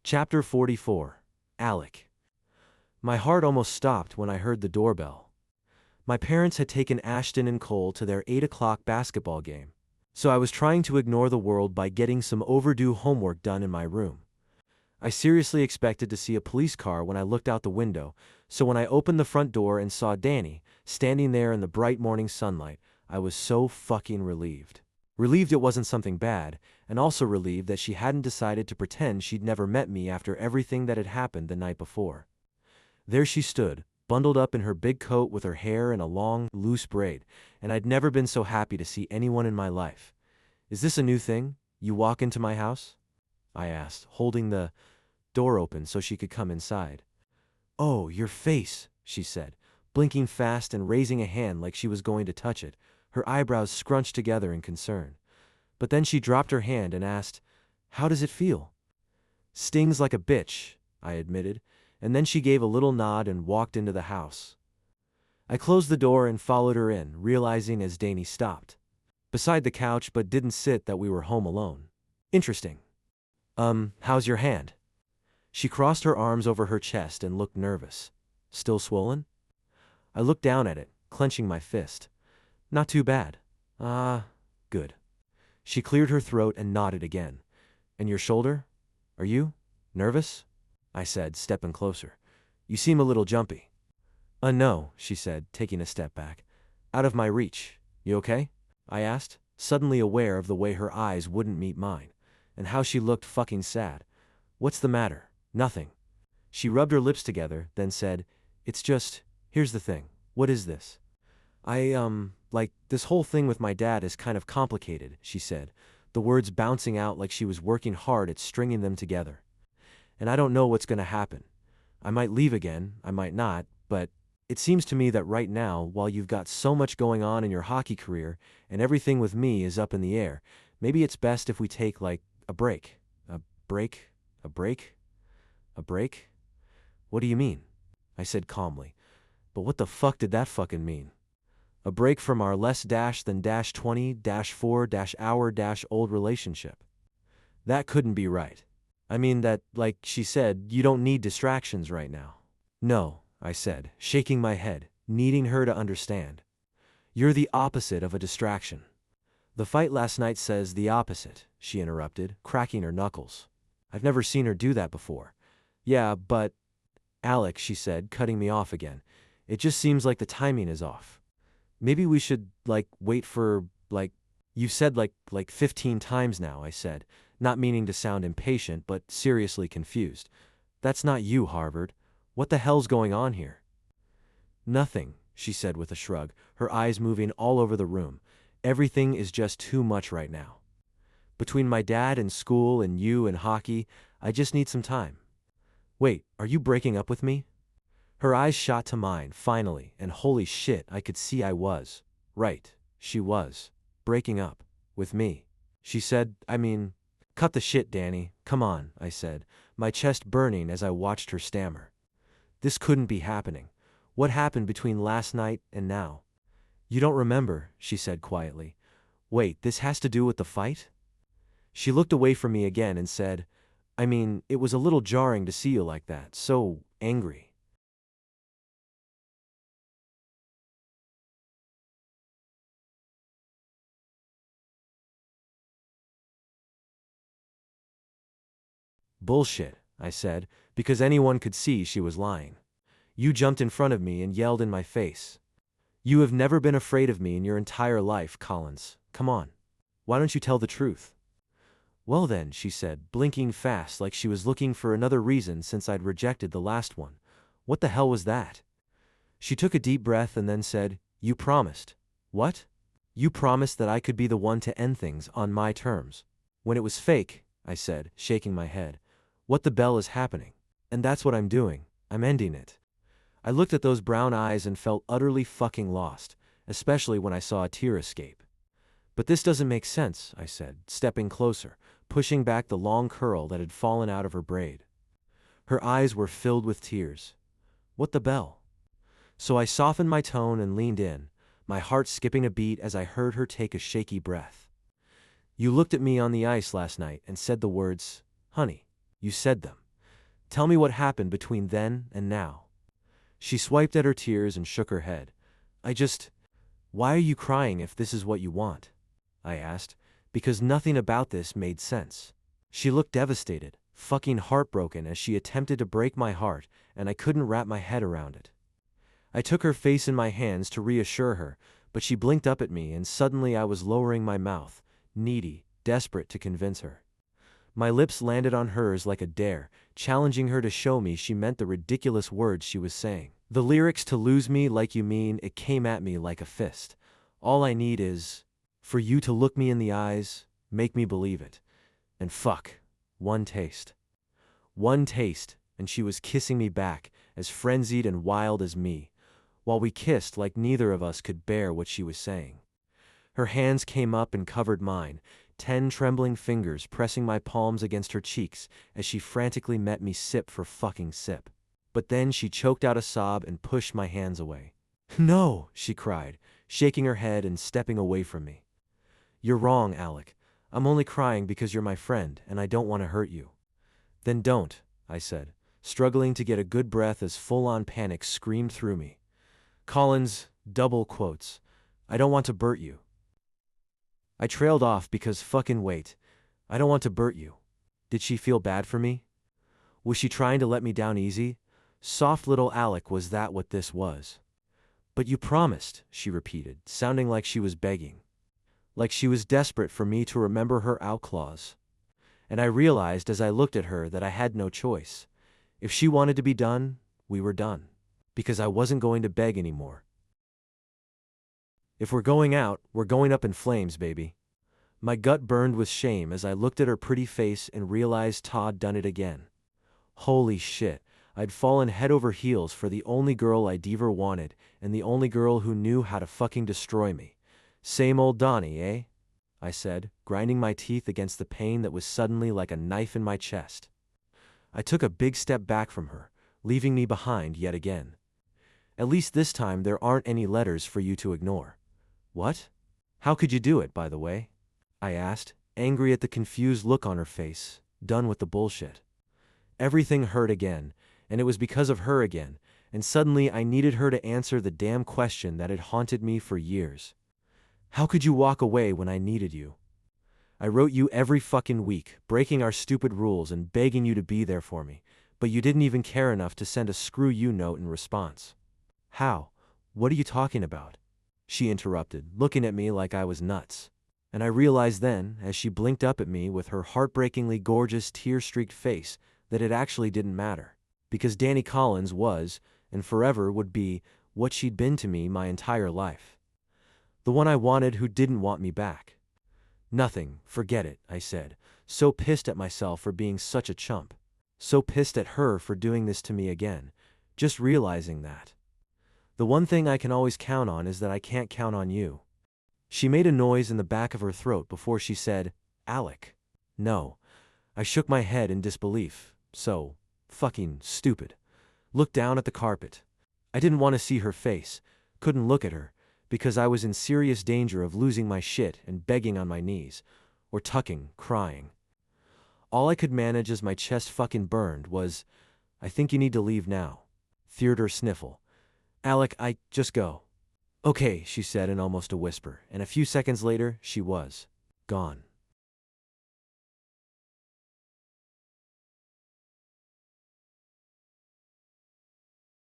Chapter 44. Alec. My heart almost stopped when I heard the doorbell. My parents had taken Ashton and Cole to their 8 o'clock basketball game, so I was trying to ignore the world by getting some overdue homework done in my room. I seriously expected to see a police car when I looked out the window, so when I opened the front door and saw Danny standing there in the bright morning sunlight, I was so fucking relieved. Relieved it wasn't something bad, and also relieved that she hadn't decided to pretend she'd never met me after everything that had happened the night before. There she stood, bundled up in her big coat with her hair in a long, loose braid, and I'd never been so happy to see anyone in my life. "Is this a new thing? You walk into my house?" I asked, holding the door open so she could come inside. "Oh, your face," she said, blinking fast and raising a hand like she was going to touch it, her eyebrows scrunched together in concern. But then she dropped her hand and asked, "How does it feel?" "Stings like a bitch," I admitted, and then she gave a little nod and walked into the house. I closed the door and followed her in, realizing as Danny stopped beside the couch but didn't sit that we were home alone. "Interesting. How's your hand?" She crossed her arms over her chest and looked nervous. "Still swollen?" I looked down at it, clenching my fist. "Not too bad." "Ah, good." She cleared her throat and nodded again. "And your shoulder? Are you nervous?" I said, stepping closer. "You seem a little jumpy." No," she said, taking a step back. "Out of my reach. You okay?" I asked, suddenly aware of the way her eyes wouldn't meet mine, and how she looked fucking sad. "What's the matter?" "Nothing." She rubbed her lips together, then said, "It's just, here's the thing." "What is this?" This whole thing with my dad is kind of complicated," she said, the words bouncing out like she was working hard at stringing them together. "And I don't know what's going to happen. I might leave again, I might not, but it seems to me that right now, while you've got so much going on in your hockey career and everything with me is up in the air, maybe it's best if we take, a break." "A break? A break? A break? What do you mean?" I said calmly. But what the fuck did that fucking mean? A break from our less dash than dash 20 dash 4 dash hour dash old relationship. That couldn't be right. I mean that, like she said, you don't need distractions right now. "No," I said, shaking my head, needing her to understand. "You're the opposite of a distraction." "The fight last night says the opposite," she interrupted, cracking her knuckles. "I've never seen her do that before." "Yeah, but..." "Alec," she said, cutting me off again, "it just seems like the timing is off. Maybe we should, wait for, you've said 15 times now," I said, not meaning to sound impatient but seriously confused. "That's not you, Harvard. What the hell's going on here?" "Nothing," she said with a shrug, her eyes moving all over the room. "Everything is just too much right now. Between my dad and school and you and hockey, I just need some time." "Wait, are you breaking up with me?" Her eyes shot to mine, finally, and holy shit, I could see I was. Right, she was. Breaking up. With me. She said, "Cut the shit, Danny. Come on," I said, my chest burning as I watched her stammer. This couldn't be happening. What happened between last night and now? "You don't remember," she said quietly. "Wait, this has to do with the fight?" She looked away from me again and said, "It was a little jarring to see you like that, so angry." "Bullshit," I said, because anyone could see she was lying. "You jumped in front of me and yelled in my face. You have never been afraid of me in your entire life, Collins. Come on. Why don't you tell the truth?" "Well then," she said, blinking fast like she was looking for another reason since I'd rejected the last one. "What the hell was that?" She took a deep breath and then said, "You promised." "What?" "You promised that I could be the one to end things on my terms. When it was fake," I said, shaking my head. "What the bell is happening? And that's what I'm doing. I'm ending it." I looked at those brown eyes and felt utterly fucking lost, especially when I saw a tear escape. "But this doesn't make sense," I said, stepping closer, pushing back the long curl that had fallen out of her braid. Her eyes were filled with tears. "What the bell?" So I softened my tone and leaned in, my heart skipping a beat as I heard her take a shaky breath. "You looked at me on the ice last night and said the words, honey. You said them. Tell me what happened between then and now. She swiped at her tears and shook her head. Why are you crying if this is what you want? I asked, because nothing about this made sense. She looked devastated, fucking heartbroken as she attempted to break my heart, and I couldn't wrap my head around it. I took her face in my hands to reassure her, but she blinked up at me and suddenly I was lowering my mouth, needy, desperate to convince her. My lips landed on hers like a dare, challenging her to show me she meant the ridiculous words she was saying. The lyrics to "Lose Me Like You Mean" it came at me like a fist. All I need is for you to look me in the eyes, make me believe it. And fuck, one taste. One taste, and she was kissing me back, as frenzied and wild as me, while we kissed like neither of us could bear what she was saying. Her hands came up and covered mine, 10 trembling fingers pressing my palms against her cheeks as she frantically met me sip for fucking sip. But then she choked out a sob and pushed my hands away. No, she cried, shaking her head and stepping away from me. You're wrong, Alec. I'm only crying because you're my friend and I don't want to hurt you. Then don't, I said, struggling to get a good breath as full-on panic screamed through me. Collins, double quotes. I don't want to hurt you. I trailed off because fucking wait. I don't want to hurt you. Did she feel bad for me? Was she trying to let me down easy? Soft little Alec, was that what this was? But you promised, she repeated, sounding like she was begging. Like she was desperate for me to remember her out clause. And I realized as I looked at her that I had no choice. If she wanted to be done, we were done. Because I wasn't going to beg anymore. If we're going out, we're going up in flames, baby. My gut burned with shame as I looked at her pretty face and realized Todd done it again. Holy shit, I'd fallen head over heels for the only girl I'd ever wanted, and the only girl who knew how to fucking destroy me. Same old Donnie, eh? I said, grinding my teeth against the pain that was suddenly like a knife in my chest. I took a big step back from her, leaving me behind yet again. At least this time there aren't any letters for you to ignore. What? How could you do it, by the way? I asked, angry at the confused look on her face, done with the bullshit. Everything hurt again, and it was because of her again, and suddenly I needed her to answer the damn question that had haunted me for years. How could you walk away when I needed you? I wrote you every fucking week, breaking our stupid rules and begging you to be there for me, but you didn't even care enough to send a screw you note in response. How? What are you talking about? She interrupted, looking at me like I was nuts. And I realized then, as she blinked up at me with her heartbreakingly gorgeous tear-streaked face, that it actually didn't matter. Because Danny Collins was, and forever would be, what she'd been to me my entire life. The one I wanted who didn't want me back. Nothing, forget it, I said, so pissed at myself for being such a chump. So pissed at her for doing this to me again, just realizing that. The one thing I can always count on is that I can't count on you. She made a noise in the back of her throat before she said, Alec. No. I shook my head in disbelief. So fucking stupid. Looked down at the carpet. I didn't want to see her face, couldn't look at her, because I was in serious danger of losing my shit and begging on my knees, or tucking, crying. All I could manage as my chest fucking burned was, I think you need to leave now. Theater sniffle. Alec, just go. Okay, she said in almost a whisper, and a few seconds later, she was gone.